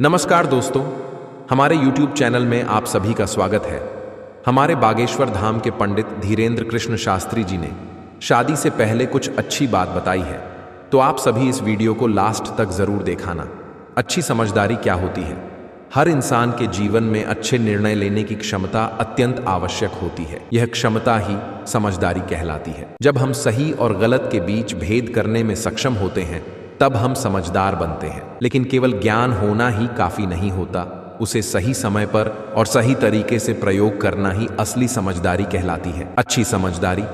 नमस्कार दोस्तों, हमारे YouTube चैनल में आप सभी का स्वागत है। हमारे बागेश्वर धाम के पंडित धीरेंद्र कृष्ण शास्त्री जी ने शादी से पहले कुछ अच्छी बात बताई है, तो आप सभी इस वीडियो को लास्ट तक जरूर देखाना। अच्छी समझदारी क्या होती है? हर इंसान के जीवन में अच्छे निर्णय लेने की क्षमता अत्यंत आवश्यक होती है। यह क्षमता ही समझदारी कहलाती है। जब हम सही और गलत के बीच भेद करने में सक्षम होते हैं तब हम समझदार बनते हैं। लेकिन केवल ज्ञान होना ही काफी नहीं होता, उसे सही समय पर और सही तरीके से प्रयोग करना ही असली समझदारी कहलाती है। अच्छी समझदारी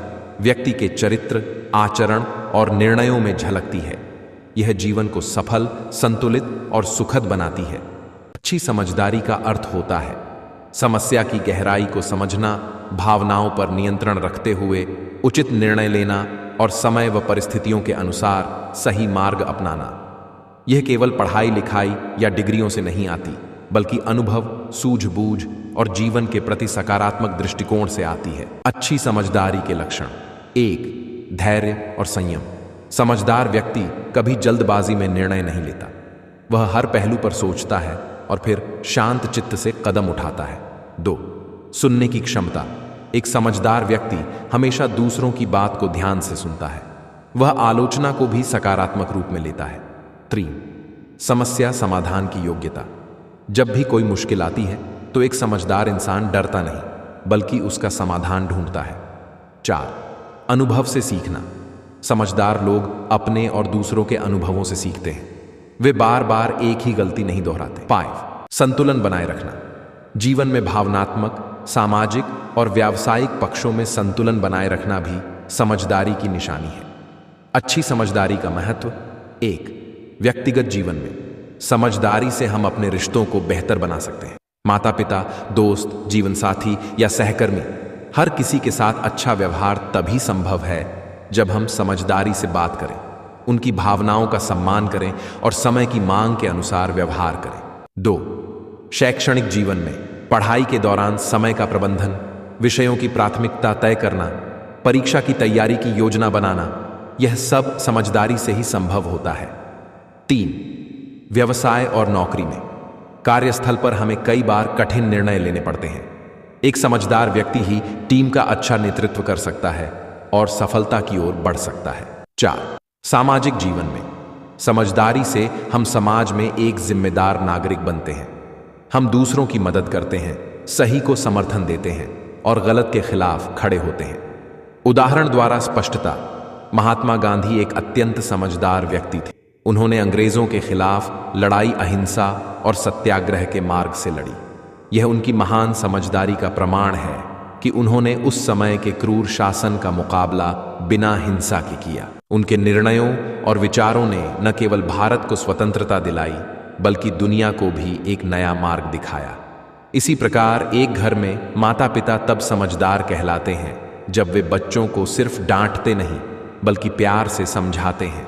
व्यक्ति के चरित्र, आचरण और निर्णयों में झलकती है। यह जीवन को सफल, संतुलित और सुखद बनाती है। अच्छी समझदारी का अर्थ होता है समस्या की गहराई को समझना, भावनाओं पर नियंत्रण रखते हुए उचित निर्णय लेना और समय व परिस्थितियों के अनुसार सही मार्ग अपनाना। यह केवल पढ़ाई लिखाई या डिग्रियों से नहीं आती, बल्कि अनुभव, सूझबूझ और जीवन के प्रति सकारात्मक दृष्टिकोण से आती है। अच्छी समझदारी के लक्षण: 1. धैर्य और संयम। समझदार व्यक्ति कभी जल्दबाजी में निर्णय नहीं लेता। वह हर पहलू पर सोचता है और फिर शांत चित्त से कदम उठाता है। 2. सुनने की क्षमता। एक समझदार व्यक्ति हमेशा दूसरों की बात को ध्यान से सुनता है। वह आलोचना को भी सकारात्मक रूप में लेता है। 3. समस्या समाधान की योग्यता। जब भी कोई मुश्किल आती है तो एक समझदार इंसान डरता नहीं, बल्कि उसका समाधान ढूंढता है। 4. अनुभव से सीखना। समझदार लोग अपने और दूसरों के अनुभवों से सीखते हैं। वे बार बार एक ही गलती नहीं दोहराते। 5. संतुलन बनाए रखना। जीवन में भावनात्मक, सामाजिक और व्यावसायिक पक्षों में संतुलन बनाए रखना भी समझदारी की निशानी है। अच्छी समझदारी का महत्व: 1. व्यक्तिगत जीवन में समझदारी से हम अपने रिश्तों को बेहतर बना सकते हैं। माता पिता, दोस्त, जीवन साथी या सहकर्मी, हर किसी के साथ अच्छा व्यवहार तभी संभव है जब हम समझदारी से बात करें, उनकी भावनाओं का सम्मान करें और समय की मांग के अनुसार व्यवहार करें। 2. शैक्षणिक जीवन में पढ़ाई के दौरान समय का प्रबंधन, विषयों की प्राथमिकता तय करना, परीक्षा की तैयारी की योजना बनाना, यह सब समझदारी से ही संभव होता है। 3. व्यवसाय और नौकरी में कार्यस्थल पर हमें कई बार कठिन निर्णय लेने पड़ते हैं। एक समझदार व्यक्ति ही टीम का अच्छा नेतृत्व कर सकता है और सफलता की ओर बढ़ सकता है। 4. सामाजिक जीवन में समझदारी से हम समाज में एक जिम्मेदार नागरिक बनते हैं। हम दूसरों की मदद करते हैं, सही को समर्थन देते हैं और गलत के खिलाफ खड़े होते हैं। उदाहरण द्वारा स्पष्टता: महात्मा गांधी एक अत्यंत समझदार व्यक्ति थे। उन्होंने अंग्रेजों के खिलाफ लड़ाई अहिंसा और सत्याग्रह के मार्ग से लड़ी। यह उनकी महान समझदारी का प्रमाण है कि उन्होंने उस समय के क्रूर शासन का मुकाबला बिना हिंसा के किया। उनके निर्णयों और विचारों ने न केवल भारत को स्वतंत्रता दिलाई, बल्कि दुनिया को भी एक नया मार्ग दिखाया। इसी प्रकार एक घर में माता पिता तब समझदार कहलाते हैं जब वे बच्चों को सिर्फ डांटते नहीं, बल्कि प्यार से समझाते हैं।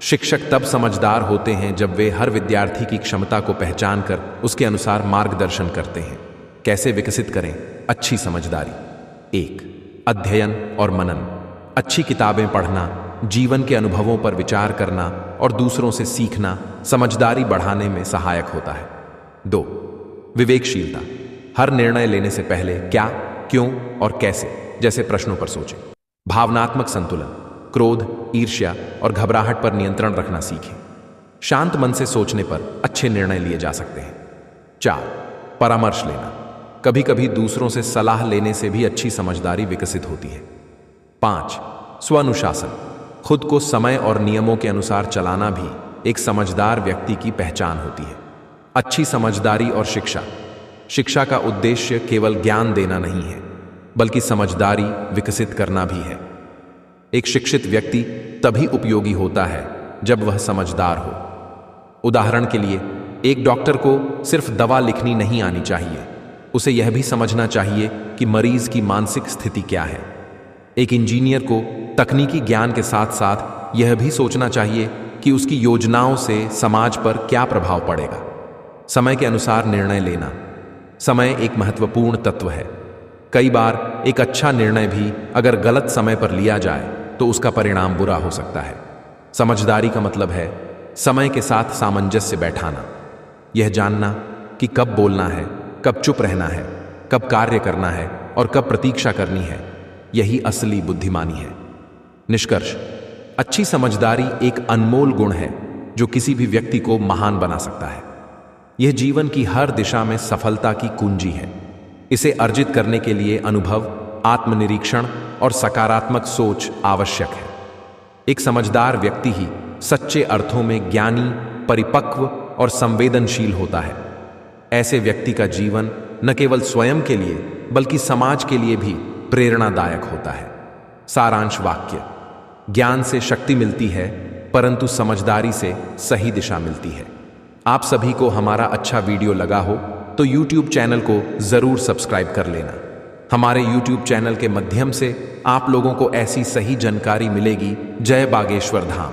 शिक्षक तब समझदार होते हैं जब वे हर विद्यार्थी की क्षमता को पहचान कर उसके अनुसार मार्गदर्शन करते हैं। कैसे विकसित करें अच्छी समझदारी? 1. अध्ययन और मनन। अच्छी किताबें पढ़ना, जीवन के अनुभवों पर विचार करना और दूसरों से सीखना समझदारी बढ़ाने में सहायक होता है। 2. विवेकशीलता। हर निर्णय लेने से पहले क्या, क्यों और कैसे जैसे प्रश्नों पर सोचें। भावनात्मक संतुलन। क्रोध, ईर्ष्या और घबराहट पर नियंत्रण रखना सीखें। शांत मन से सोचने पर अच्छे निर्णय लिए जा सकते हैं। 4. परामर्श लेना। कभी कभी दूसरों से सलाह लेने से भी अच्छी समझदारी विकसित होती है। 5. स्वानुशासन। खुद को समय और नियमों के अनुसार चलाना भी एक समझदार व्यक्ति की पहचान होती है। अच्छी समझदारी और शिक्षा। शिक्षा का उद्देश्य केवल ज्ञान देना नहीं है, बल्कि समझदारी विकसित करना भी है। एक शिक्षित व्यक्ति तभी उपयोगी होता है जब वह समझदार हो। उदाहरण के लिए, एक डॉक्टर को सिर्फ दवा लिखनी नहीं आनी चाहिए, उसे यह भी समझना चाहिए कि मरीज की मानसिक स्थिति क्या है। एक इंजीनियर को तकनीकी ज्ञान के साथ साथ यह भी सोचना चाहिए कि उसकी योजनाओं से समाज पर क्या प्रभाव पड़ेगा। समय के अनुसार निर्णय लेना। समय एक महत्वपूर्ण तत्व है। कई बार एक अच्छा निर्णय भी अगर गलत समय पर लिया जाए तो उसका परिणाम बुरा हो सकता है। समझदारी का मतलब है समय के साथ सामंजस्य बैठाना। यह जानना कि कब बोलना है, कब चुप रहना है, कब कार्य करना है और कब प्रतीक्षा करनी है, यही असली बुद्धिमानी है। निष्कर्ष, अच्छी समझदारी एक अनमोल गुण है जो किसी भी व्यक्ति को महान बना सकता है। यह जीवन की हर दिशा में सफलता की कुंजी है। इसे अर्जित करने के लिए अनुभव, आत्मनिरीक्षण और सकारात्मक सोच आवश्यक है। एक समझदार व्यक्ति ही सच्चे अर्थों में ज्ञानी, परिपक्व और संवेदनशील होता है। ऐसे व्यक्ति का जीवन न केवल स्वयं के लिए बल्कि समाज के लिए भी प्रेरणादायक होता है। सारांश वाक्य: ज्ञान से शक्ति मिलती है, परंतु समझदारी से सही दिशा मिलती है। आप सभी को हमारा अच्छा वीडियो लगा हो तो YouTube चैनल को जरूर सब्सक्राइब कर लेना। हमारे YouTube चैनल के माध्यम से आप लोगों को ऐसी सही जानकारी मिलेगी। जय बागेश्वर धाम।